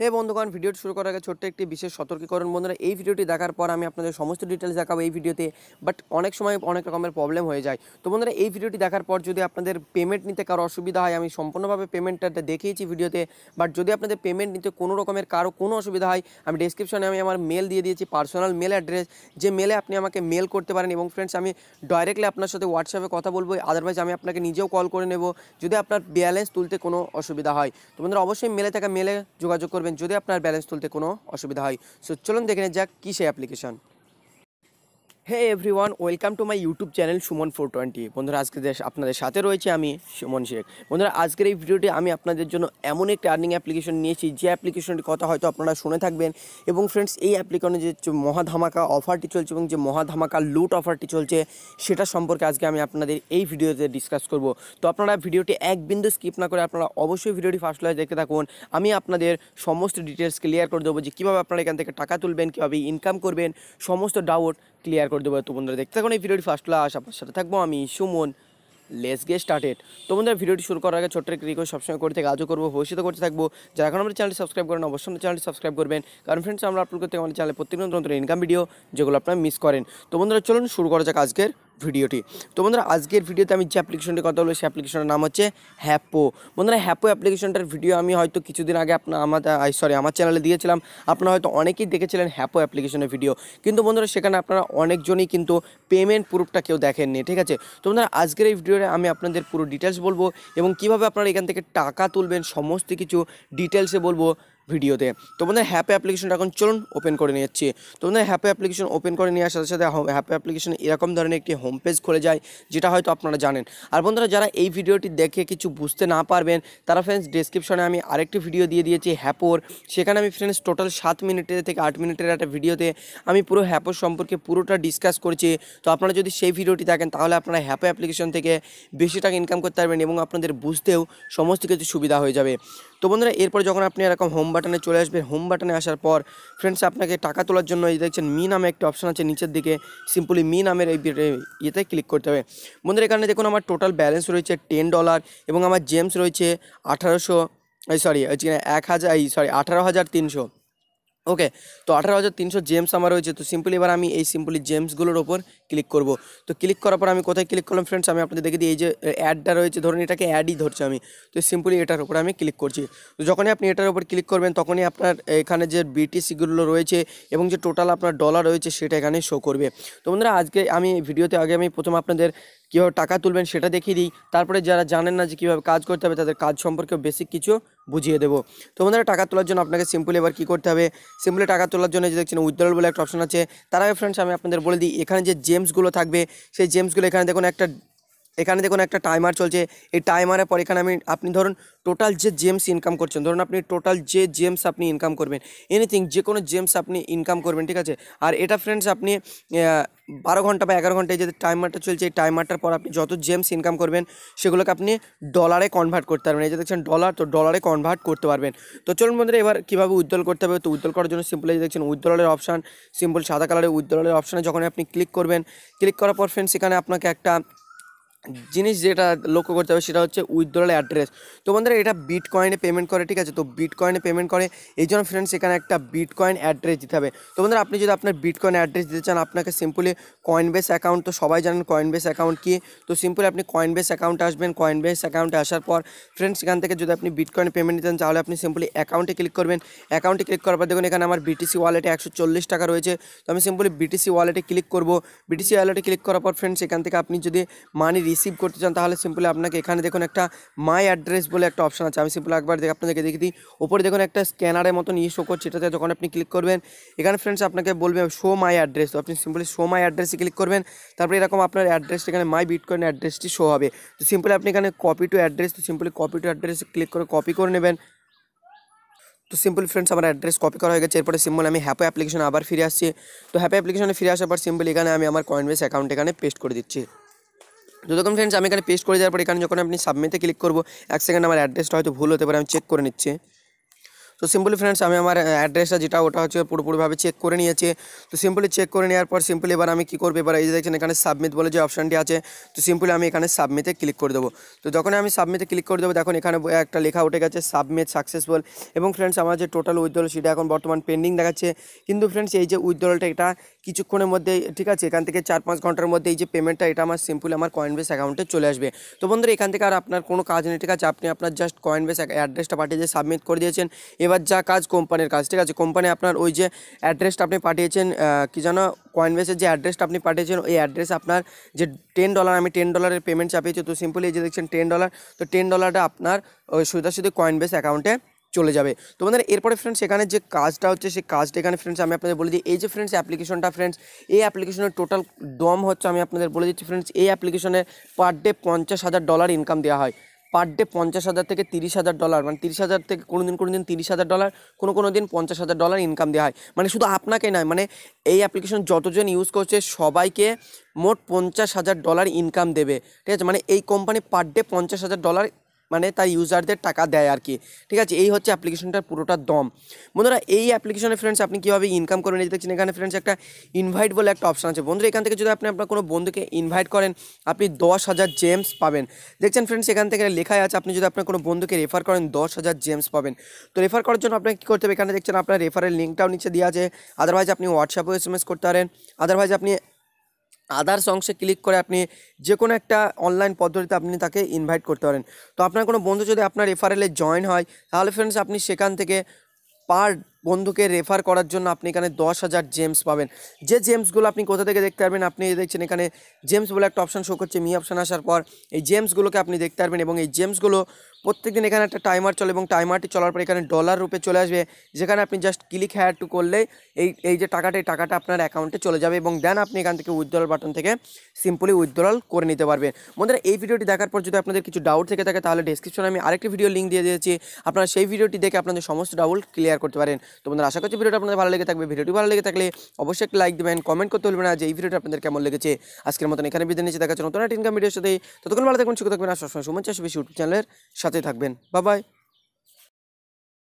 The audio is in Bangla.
হে বন্ধুগণ, ভিডিওটি শুরু করার আগে ছোট্ট একটি বিশেষ সতর্কীকরণ। বন্ধুরা, এই ভিডিওটি দেখার পর আমি আপনাদের সমস্ত ডিটেলস দেখাবো এই ভিডিওতে, বাট অনেক সময় অনেক রকমের প্রবলেম হয়ে যায়। তো বন্ধুরা, এই ভিডিওটি দেখার পর যদি আপনাদের পেমেন্ট নিতে কারো অসুবিধা হয়, আমি সম্পূর্ণভাবে পেমেন্টটা দেখিয়েছি ভিডিওতে, বাট যদি আপনাদের পেমেন্ট নিতে কোনো রকমের কারো কোনো অসুবিধা হয়, আমি ডেসক্রিপশনে আমি আমার মেল দিয়ে দিয়েছি, পার্সোনাল মেল অ্যাড্রেস, যে মেলে আপনি আমাকে মেল করতে পারেন। এবং ফ্রেন্ডস, আমি ডাইরেক্টলি আপনার সাথে হোয়াটসঅ্যাপে কথা বলবো, আদারওয়াইজ আমি আপনাকে নিজেও কল করে নেব যদি আপনার ব্যালেন্স তুলতে কোনো অসুবিধা হয়। তো বন্ধুরা, অবশ্যই মেলে থাকা মেলে যোগাযোগ করবেন যদি আপনার ব্যালেন্স তুলতে কোনো অসুবিধা হয়। সো চলুন দেখে নেওয়া যাক কী সেই application. Hey everyone, welcome to my YouTube channel Suman 420। বন্ধুরা, আজকে আপনাদের সাথে রয়েছে আমি সুমন শেখ। বন্ধুরা, আজকের এই ভিডিওটি আমি আপনাদের জন্য এমন একটি আর্নিং অ্যাপ্লিকেশন নিয়েছি, যে অ্যাপ্লিকেশনটির কথা হয়তো আপনারা শুনে থাকবেন। এবং ফ্রেন্ডস, এই অ্যাপ্লিকেশনে যে মহাধামাকা অফারটি চলছে এবং যে মহাধামাকা লুট অফারটি চলছে, সেটা সম্পর্কে আজকে আমি আপনাদের এই ভিডিওতে ডিসকাস করব। তো আপনারা ভিডিওটি এক বিন্দু স্কিপ না করে আপনারা অবশ্যই ভিডিওটি ফার্স্ট লাইভ দেখতে থাকুন। আমি আপনাদের সমস্ত ডিটেলস ক্লিয়ার করে দেবো, যে কীভাবে আপনারা এখান থেকে টাকা তুলবেন, কীভাবে ইনকাম করবেন, সমস্ত ডাউট ক্লিয়ার করে দেবো। তো বন্ধুরা, দেখতে থাকুন এই ভিডিওটি ফার্স্ট ক্লাস, আপনার সাথে থাকবো আমি সুমন। Let's get started. তো বন্ধুরা, ভিডিওটি শুরু করার আগে ছোট্ট একটি রিকোয়েস্ট সবসময় করে থেকে আজও করবো, ভবিষ্যতে করতে থাকবো। যারা এখন আমাদের চ্যানেলটি সাবস্ক্রাইব করেন, অবশ্যই আমাদের চ্যানেলটি সাবস্ক্রাইব করবেন, কারণ ফ্রেন্ডস, আমরা আপলোড করতে আমাদের চ্যানেলে প্রত্যেক নতুন ইনকাম ভিডিও, যেগুলো আপনারা মিস করেন। তো বন্ধুরা, চলুন শুরু করা যাক আজকের ভিডিওটি। তো বন্ধুরা, আজকের ভিডিওতে আমি যে অ্যাপ্লিকেশনটির কথা বলবো, সেই অ্যাপ্লিকেশনের নাম হচ্ছে হ্যাপো। বন্ধুরা, হ্যাপো অ্যাপ্লিকেশনটার ভিডিও আমি হয়তো কিছুদিন আগে আমার চ্যানেলে দিয়েছিলাম। আপনারা হয়তো অনেকেই দেখেছিলেন হ্যাপো অ্যাপ্লিকেশনের ভিডিও, কিন্তু বন্ধুরা, সেখানে আপনারা অনেকজনই কিন্তু পেমেন্ট প্রুফটা কেউ দেখেননি, ঠিক আছে। তো বন্ধুরা, আজকের এই ভিডিওতে আমি আপনাদের পুরো ডিটেলস বলবো, এবং কীভাবে আপনারা এখান থেকে টাকা তুলবেন সমস্ত কিছু ডিটেলসে বলবো ভিডিওতে। তো বন্ধুরা, হ্যাপো অ্যাপ্লিকেশনটা এখন চলুন ওপেন করে নিয়ে যাচ্ছি। তো বন্ধুরা, হ্যাপো অ্যাপ্লিকেশন ওপেন করে নেওয়ার সাথে সাথে হ্যাপো অ্যাপ্লিকেশন এরকম ধরনের একটি হোম পেজ খুলে যায়, যেটা হয়তো আপনারা জানেন। আর বন্ধুরা, যারা এই ভিডিওটি দেখে কিছু বুঝতে না পারবেন, তারা ফ্রেন্ডস ডেসক্রিপশনে আমি আরেকটি ভিডিও দিয়ে দিয়েছি হ্যাপোর। সেখানে আমি ফ্রেন্ডস টোটাল 7 মিনিটের থেকে 8 মিনিটের একটা ভিডিওতে আমি পুরো হ্যাপোর সম্পর্কে পুরোটা ডিসকাস করছি। তো আপনারা যদি সেই ভিডিওটি দেখেন, তাহলে আপনারা হ্যাপো অ্যাপ্লিকেশন থেকে বেশি টাকা ইনকাম করতে পারবেন, এবং আপনাদের বুঝতেও সমস্ত কিছু সুবিধা হয়ে যাবে। তো বন্ধুরা, এরপর যখন আপনি এরকম হোম বাটনে চলে আসবেন, হোম বাটনে আসার পর ফ্রেন্ডস, আপনাকে টাকা তোলার জন্য এই দেখছেন মি নামে একটা অপশন আছে নিচের দিকে, সিম্পলি মি নামের এই ইয়েতে ক্লিক করতে হবে। বন্ধুরা, এখানে দেখুন আমার টোটাল ব্যালেন্স রয়েছে $10, এবং আমার জেমস রয়েছে 18,300। ওকে, তো 18,300 জেমস আমার রয়েছে। তো সিম্পলি এবার আমি এই সিম্পলি জেমসগুলোর ওপর ক্লিক করব। তো ক্লিক করার পর আমি কোথায় ক্লিক করলাম ফ্রেন্ডস, আমি আপনাদের দেখে দিই, এই যে অ্যাডটা রয়েছে, ধরুন এটাকে অ্যাডই ধরছি আমি। তো সিম্পলি এটার উপরে আমি ক্লিক করছি। তো যখনই আপনি এটার উপর ক্লিক করবেন, তখনই আপনার এখানে যে বিটিসিগুলো রয়েছে এবং যে টোটাল আপনার ডলার রয়েছে, সেটা এখানে শো করবে। তো বন্ধুরা, আজকে আমি ভিডিওতে আগে আমি প্রথম আপনাদের কীভাবে টাকা তুলবেন সেটা দেখিয়ে দিই, তারপরে যারা জানেন না যে কীভাবে কাজ করতে হবে, তাদের কাজ সম্পর্কে বেসিক কিছু বুঝিয়ে দেবো। তো বন্ধুরা, টাকা তোলার জন্য আপনাকে সিম্পলি এবার কী করতে হবে, সিম্পলি টাকা তোলার জন্য যে দেখছেন উইথড্রল বলে একটা অপশন আছে। তার আগে ফ্রেন্ডস, আমি আপনাদের বলে দিই, এখানে যে জেমসগুলো থাকবে, সেই জেমসগুলো এখানে দেখুন একটা টাইমার চলছে। এই টাইমারের পর এখানে আপনি ধরুন টোটাল যে জেমস ইনকাম করছেন, ধরুন আপনি টোটাল যে জেমস আপনি ইনকাম করবেন, এনিথিং যে কোনো জেমস আপনি ইনকাম করবেন, ঠিক আছে। আর এটা ফ্রেন্ডস, আপনি 12 ঘন্টা বা 11 ঘন্টায় যে টাইমারটা চলছে, এই টাইমারটার পর আপনি যত জেমস ইনকাম করবেন, সেগুলোকে আপনি ডলারে কনভার্ট করতে পারবেন। এই যে দেখছেন ডলার, তো ডলারে কনভার্ট করতে পারবেন। তো চলুন বন্ধুরা, এবার কীভাবে উইথড্রল করতে হবে। তো উইথড্রল করার জন্য সিম্পলি দেখছেন উইথড্রলের অপশান, সিম্পল সাদা কালারের উইথড্রলের অপশানে যখন আপনি ক্লিক করবেন, ক্লিক করার পর ফ্রেন্ডস, এখানে আপনাকে একটা জিনিস যেটা লক্ষ্য করতে হবে, সেটা হচ্ছে উইথড্রল অ্যাড্রেস। তো বন্ধুরা, এটা বিটকয়েনে পেমেন্ট করে, ঠিক আছে। তো বিটকয়েনে পেমেন্ট করে, এই জন্য ফ্রেন্ডস এখানে একটা বিটকয়েন অ্যাড্রেস দিতে হবে। তো বন্ধুরা, আপনি যদি আপনার বিটকয়েন অ্যাড্রেস দিতে চান, আপনাকে সিম্পলি কয়েনবেস অ্যাকাউন্ট, তো সবাই জানেন কয়েনবেস অ্যাকাউন্ট কি। তো সিম্পলি আপনি কয়েনবেস অ্যাকাউন্টে আসবেন। কয়েনবেস অ্যাকাউন্টে আসার পর ফ্রেন্ডস, এখান থেকে যদি আপনি বিটকয়েনে পেমেন্ট দিতেন, তাহলে আপনি সিম্পলি অ্যাকাউন্টে ক্লিক করবেন। অ্যাকাউন্টে ক্লিক করার পর দেখুন এখানে আমার বিটিসি ওয়ালেটে 140 টাকা রয়েছে। তো আমি সিম্পলি বিটিসি ওয়ালেটে ক্লিক করব। বিটিসি ওয়ালেটে ক্লিক করার পর ফ্রেন্ডস, এখান থেকে আপনি যদি মানি রিসিভ করতে চান, তাহলে সিম্পলি আপনাকে এখানে দেখুন একটা মাই অ্যাড্রেস বলে একটা অপশন আছে। আমি সিম্পলি একবার আপনাদেরকে দেখে দিই। ওপরে দেখুন একটা স্ক্যানারের মতন শো করছে, এটাতে যখন আপনি ক্লিক করবেন, এখানে ফ্রেন্ডস আপনাকে বলবে শো মাই অ্যাড্রেস। তো আপনি সিম্পলি শো মাই অ্যাড্রেসে ক্লিক করবেন। তারপরে এরকম আপনার অ্যাড্রেসটা এখানে মাই বিটকয়েন অ্যাড্রেসটি শো হবে। তো সিম্পলি আপনি এখানে কপি টু অ্যাড্রেস, তো সিম্পলি কপি টু অ্যাড্রেসে ক্লিক করে কপি করে নেবেন। তো সিম্পল ফ্রেন্ডস, আমার অ্যাড্রেস কপি করা হয়ে গেছে। এরপরে সিম্পল আমি হ্যাপো অ্যাপ্লিকেশন আবার ফিরে আসছি। তো হ্যাপো অ্যাপ্লিকেশনে ফিরে আসার পর সিম্পল এখানে আমি আমার কয়েনবেস অ্যাকাউন্ট এখানে পেস্ট করে দিচ্ছি। তো দেখুন ফ্রেন্ডস, আমি এখানে পেস্ট করে দেওয়ার পর এখানে যখন আপনি সাবমিটে ক্লিক করবো, 1 সেকেন্ড আমার অ্যাড্রেসটা হয়তো ভুল হতে পারে, আমি চেক করে নিচ্ছি। তো সিম্পলি ফ্রেন্ডস আমি আমার অ্যাড্রেসটা যেটা ওটা হচ্ছে পুরোপুরিভাবে চেক করে নিয়েছি। তো সিম্পলি চেক করে নেওয়ার পর সিম্পলি এবার আমি কী করবো, এবার এই যে দেখছেন এখানে সাবমিট বলে যে অপশানটি আছে, তো সিম্পলি আমি এখানে সাবমিটে ক্লিক করে দেবো। তো যখন আমি সাবমিটে ক্লিক করে দেবো দেখুন এখানে একটা লেখা উঠে গেছে সাবমিট সাকসেসফুল। এবং ফ্রেন্ডস আমার যে টোটাল উইথড্রল সেটা এখন বর্তমান পেন্ডিং দেখাচ্ছে। কিন্তু ফ্রেন্ডস এই যে উইথড্রলটা এটা কিছুক্ষণের মধ্যেই, ঠিক আছে, এখান থেকে 4-5 ঘন্টার মধ্যে এই যে পেমেন্টটা এটা আমার সিম্পলি আমার কয়েনবেস অ্যাকাউন্টে চলে আসবে। তো বন্ধুরা এখান থেকে আর আপনার কোনো কাজ নেই, ঠিক আছে, আপনি আপনার জাস্ট কয়েনবেস অ্যাড্রেসটা পাঠিয়ে দিয়ে সাবমিট করে দিয়েছেন। এবার যা কাজ কোম্পানির কাজ, ঠিক আছে, কোম্পানি আপনার ওই যে অ্যাড্রেসটা আপনি পাঠিয়েছেন, কি যেন কয়েনবেসের যে অ্যাড্রেসটা আপনি পাঠিয়েছেন ওই অ্যাড্রেস আপনার যে $10 আমি $10 পেমেন্ট চাপিয়েছি, তো সিম্পলি এই যে দেখছেন $10, তো $10টা আপনার ওই সোজাসুজি কয়েনবেস অ্যাকাউন্টে চলে যাবে। তো বন্ধুরা এরপরে ফ্রেন্ডস এখানে যে কাজটা হচ্ছে সেই কাজটা এখানে ফ্রেন্ডস আমি আপনাদের বলে দিই, এই যে ফ্রেন্ডস অ্যাপ্লিকেশনটা ফ্রেন্ডস, এই অ্যাপ্লিকেশনের টোটাল দম হচ্ছে, আমি আপনাদের বলে দিচ্ছি ফ্রেন্ডস, এই অ্যাপ্লিকেশনে পার ডে $50,000 ইনকাম দেওয়া হয়। পার ডে 50,000 থেকে $30,000, মানে 30,000 থেকে কোনো দিন $30,000, কোনো দিন $50,000 ইনকাম দেওয়া হয়। মানে শুধু আপনাকে নয়, মানে এই অ্যাপ্লিকেশন যতজন ইউজ করছে সবাইকে মোট $50,000 ইনকাম দেবে, ঠিক আছে। মানে এই কোম্পানি পার ডে $50,000 মানে তার ইউজারদের টাকা দেয় আর কি, ঠিক আছে। এই হচ্ছে অ্যাপ্লিকেশনটার পুরোটা দম। বন্ধুরা এই অ্যাপ্লিকেশনে ফ্রেন্ডস আপনি কীভাবে ইনকাম করবেন এই দেখছেন এখানে ফ্রেন্ডস একটা ইনভাইট বলে একটা অপশন আছে। বন্ধুরা এখান থেকে যদি আপনি আপনার কোনো বন্ধুকে ইনভাইট করেন আপনি 10,000 জেমস পাবেন। দেখছেন ফ্রেন্ডস এখান থেকে লেখাই আছে আপনি যদি আপনার কোনো বন্ধুকে রেফার করেন 10,000 জেমস পাবেন। তো রেফার করার জন্য আপনাকে কী করতে হবে, এখানে দেখছেন আপনার রেফারের লিঙ্কটাও নিচে দেওয়া আছে। আদারওয়াইজ আপনি হোয়াটসঅ্যাপেও SMS করতে পারেন, আদারওয়াইজ আপনি আদার্স অংশে ক্লিক করে আপনি যে কোনো একটা অনলাইন পদ্ধতিতে আপনি তাকে ইনভাইট করতে পারেন। তো আপনার কোনো বন্ধু যদি আপনার রেফারেলে জয়েন হয় তাহলে ফ্রেন্ডস আপনি সেখান থেকে পার বন্ধুকে রেফার করার জন্য আপনি এখানে 10,000 জেমস পাবেন। যে জেমসগুলো আপনি কোথা থেকে দেখতে পারবেন, আপনি দেখছেন এখানে জেমস বলে একটা অপশান শো করছে, অপশান আসার পর এই জেমসগুলোকে আপনি দেখতে পারবেন। এবং এই জেমসগুলো প্রত্যেকদিন এখানে একটা টাইমার চলে এবং টাইমারটি চলার পর এখানে ডলার রূপে চলে আসবে, যেখানে আপনি জাস্ট ক্লিক হ্যাড টু করলেই এই যে টাকাটা এই টাকাটা আপনার অ্যাকাউন্টে চলে যাবে এবং দেন আপনি এখান থেকে উইথড্রল বাটন থেকে সিম্পলি উইথড্রল করে নিতে পারবেন। বন্ধুরা এই ভিডিওটি দেখার পর যদি আপনাদের কিছু ডাউট থেকে থাকে তাহলে ডেসক্রিপশনে আমি আরেকটি ভিডিও লিঙ্ক দিয়ে দিয়েছি, আপনারা সেই ভিডিওটি দেখে আপনাদের সমস্ত ডাউট ক্লিয়ার করতে পারেন। তো বন্ধুরা আশা করছি ভিডিওটা আপনাদের ভালো লেগে থাকবে। ভিডিওটি ভালো লেগে থাকলে অবশ্যই একটা লাইক দেবেন, কমেন্ট করতে ভুলবেন না যে এই ভিডিওটা আপনাদের কেমন লেগেছে। আজকের মতন এখানে বিদায় নিচ্ছি, দেখা হচ্ছে নতুন একটা ইনকাম ভিডিওর সাথে। ততক্ষণ ভালো থাকবেন, সুস্থ থাকবেন আর সবসময় সুমন চাষ বেশি ইউটিউব চ্যানেলের সাথে থাকবেন। Bye bye.